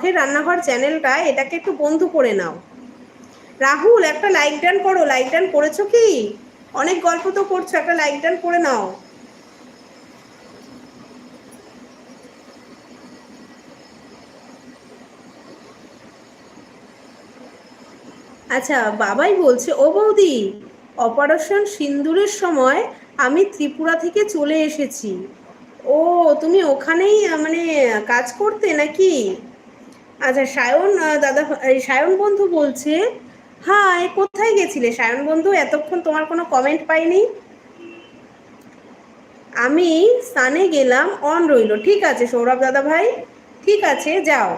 শখের রান্নাঘর চ্যানেলটা, এটাকে একটু বন্ধু করে নাও। রাহুল, একটা লাইক ডান করো। লাইক ডান করেছো কি? অনেক গল্প তো করছো, একটা লাইক ডান করে নাও। আচ্ছা, বাবাই বলছে, ও বৌদি, অপারেশন সিন্দুরের সময় আমি ত্রিপুরা থেকে চলে এসেছি। ও, তুমি ওখানেই মানে কাজ করতে নাকি? আচ্ছা, সায়ন দাদা, সায়ন বন্ধু বলছে, হাই, কোথায় গেছিলে সায়ন বন্ধু? এতক্ষণ তোমার কোনো কমেন্ট পাইনি। আমি সানে গেলাম, অন রইল। ঠিক আছে সৌরভ দাদা ভাই, ঠিক আছে, যাও।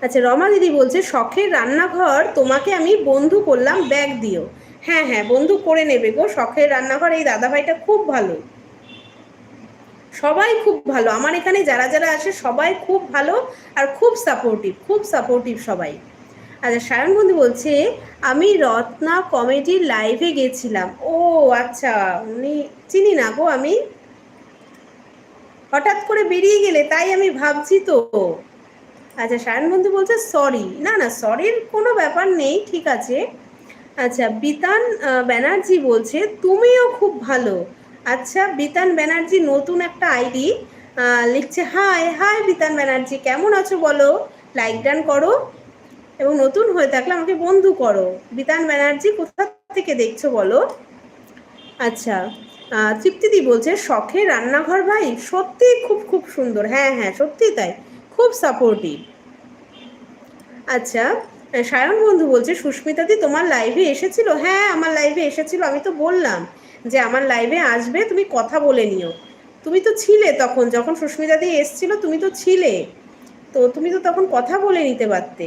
আচ্ছা, রমা দিদি বলছে, শখের রান্নাঘর তোমাকে আমি বন্ধু করলাম, ব্যাগ দিও। হ্যাঁ হ্যাঁ, বন্ধু করে নেবে গো। শখের রান্নাঘর এই দাদা ভাইটা খুব ভালো, সবাই খুব ভালো। আমার এখানে যারা যারা আসে সবাই খুব ভালো, আর খুব সাপোর্টিভ, খুব সাপোর্টিভ সবাই। আচ্ছা, সায়ন বন্ধু বলছে, আমি রত্না কমেডির লাইভে গেছিলাম। ও আচ্ছা, উনি চিনি না গো আমি। হঠাৎ করে বেরিয়ে গেলে, তাই আমি ভাবছি তো। আচ্ছা, সায়ন বন্ধু বলছে সরি। না না, সরির কোনো ব্যাপার নেই, ঠিক আছে। আচ্ছা, বিতান ব্যানার্জি বলছে, তুমিও খুব ভালো। আচ্ছা, বিতান ব্যানার্জি নতুন একটা আইডি লিখছে, হাই হাই বিতান ব্যানার্জি, কেমন আছো বলো, লাইক ডান করো, এবং নতুন হয়ে থাকলে আমাকে বন্ধু করো। বিতান ব্যানার্জি কোথা থেকে দেখছো বলো। আচ্ছা, তৃপ্তিদি বলছে, শখে রান্নাঘর ভাই সত্যি খুব খুব সুন্দর। হ্যাঁ হ্যাঁ, সত্যি তাই, খুব সাপোর্টিভ। আচ্ছা, সায়ন বন্ধু বলছে, সুস্মিতাদি তোমার লাইভে এসেছিল? হ্যাঁ, আমার লাইভে এসেছিল। আমি তো বললাম যে আমার লাইভে আসবে, তুমি কথা বলে নিও। তুমি তো ছিলে তখন, যখন সুস্মিতাদি এসেছিল তুমি তো ছিলে, তো তুমি তো তখন কথা বলে নিতে পারতে।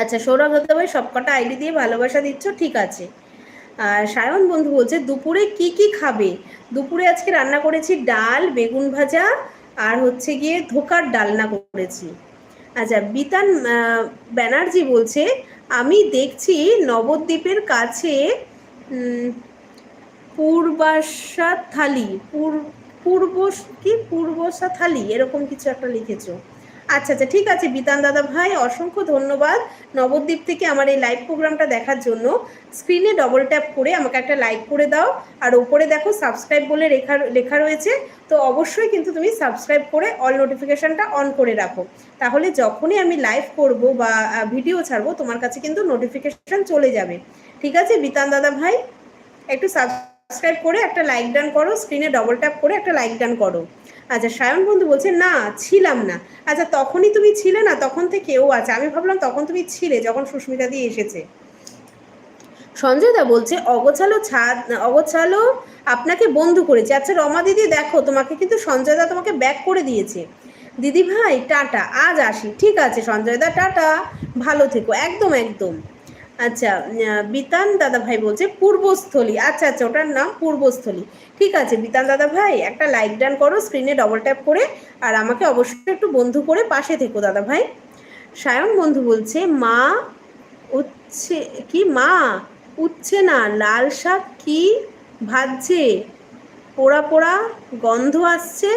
আচ্ছা, সৌরভ দাদাভাই সবকটা আইডি দিয়ে ভালোবাসা দিচ্ছ, ঠিক আছে। আর সায়ন বন্ধু বলছে, দুপুরে কি কি খাবে? দুপুরে আজকে রান্না করেছি ডাল, বেগুন ভাজা, আর হচ্ছে গিয়ে ধোকার ডালনা করেছি। আচ্ছা, বিতান ব্যানার্জি বলছে, আমি দেখছি নবদ্বীপের কাছে পূর্বাশা থালি, পূর্ব, কি পূর্বশা থালি, এরকম কিছু একটা লিখেছো। আচ্ছা আচ্ছা, ঠিক আছে বিতান দাদা ভাই, অসংখ্য ধন্যবাদ নবদ্বীপ থেকে আমার এই লাইভ প্রোগ্রামটা দেখার জন্য। স্ক্রিনে ডবল ট্যাপ করে আমাকে একটা লাইক করে দাও, আর ওপরে দেখো সাবস্ক্রাইব বলে লেখা লেখা রয়েছে, তো অবশ্যই কিন্তু তুমি সাবস্ক্রাইব করে অল নোটিফিকেশানটা অন করে রাখো, তাহলে যখনই আমি লাইভ করব বা ভিডিও ছাড়বো তোমার কাছে কিন্তু নোটিফিকেশান চলে যাবে। ঠিক আছে বিতান দাদা ভাই, একটু সাবস্ক্রাইব করে একটা লাইক ডান করো, স্ক্রিনে ডবল ট্যাপ করে একটা লাইক ডান করো। আচ্ছা, সায়ন বন্ধু বলছে, না ছিলাম না। আচ্ছা, তখনই তুমি ছিলে না, তখন থেকে ও আছে, আমি ভাবলাম তখন তুমি ছিলে যখন সুস্মিতা দিয়ে এসেছে। সঞ্জয় দা বলছে, অগোছালো আপনাকে বন্ধু করেছে। আচ্ছা রমা দিদি, দেখো তোমাকে কিন্তু সঞ্জয় দা তোমাকে ব্যাক করে দিয়েছে। দিদি ভাই টাটা, আজ আসি। ঠিক আছে সঞ্জয় দা, টাটা, ভালো থেকো, একদম একদম। আচ্ছা, বিতান দাদা ভাই বলছে পূর্বস্থলী। আচ্ছা আচ্ছা, ওটার নাম পূর্বস্থলী। ঠিক আছে বিতান দাদা ভাই, একটা লাইক ডান করো স্ক্রিনে ডবল ট্যাপ করে, আর আমাকে অবশ্যই একটু বন্ধু করে পাশে থেকো দাদা ভাই। সায়ন বন্ধু বলছে, মা উচ্ছে, কি মা উঠছে না, লাল শাক কি ভাজছে, পোড়া পোড়া গন্ধ আসছে।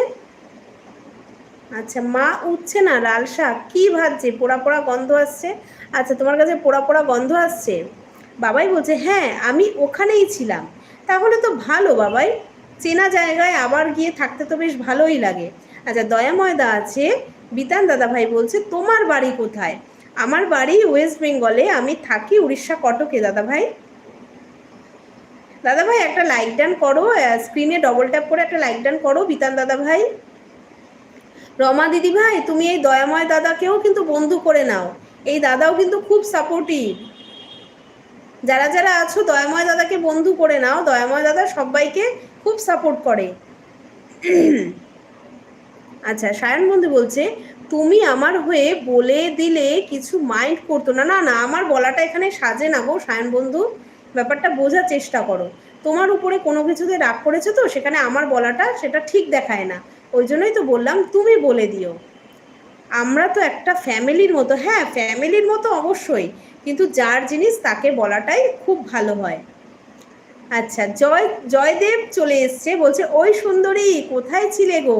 আচ্ছা, মা উঠছে না, লাল শাক কি ভাজছে, পোড়া পোড়া গন্ধ আসছে। আচ্ছা, তোমার কাছে পোড়া পোড়া গন্ধ আসছে। বাবাই বলছে, হ্যাঁ আমি ওখানেই ছিলাম। তাহলে তো ভালো বাবাই, চেনা জায়গায় আবার গিয়ে থাকতে তো বেশ ভালোই লাগে। আচ্ছা, দয়াময়দা আছে, বিতান দাদা ভাই বলছে, তোমার বাড়ি কোথায়? আমার বাড়ি ওয়েস্ট বেঙ্গলে, আমি থাকি উড়িষ্যা কটকে দাদা ভাই। দাদা ভাই একটা লাইক ডান করো, স্ক্রিনে ডবল ট্যাপ করে একটা লাইক ডান করো বিতান দাদা ভাই। রমা দিদি ভাই, তুমি এই দয়াময় দাদাকেও কিন্তু বন্ধু করে নাও, এই দাদাও কিন্তু খুব সাপোর্টিভ। যারা যারা আছো দয়াময় দাদাকে বন্ধু করে নাও, দয়াময় দাদা সবাইকে খুব সাপোর্ট করে। আচ্ছা, সায়ন বন্ধু বলছে, তুমি আমার হয়ে বলে দিলে কিছু মাইন্ড করতো না। না না, আমার বলাটা এখানে সাজে না গো সায়ন বন্ধু, ব্যাপারটা বোঝার চেষ্টা করো। তোমার উপরে কোনো কিছুতে রাগ করেছে তো সেখানে আমার বলাটা সেটা ঠিক দেখায় না, ওই জন্যই তো বললাম তুমি বলে দিও। আমরা তো একটা ফ্যামিলির মতো, হ্যাঁ ফ্যামিলির মতো অবশ্যই, কিন্তু যার জিনিস তাকে বলাটাই খুব ভালো হয়। আচ্ছা, জয়দেব চলে এসছে, বলছে ওই সুন্দরী কোথায় ছিলে গো?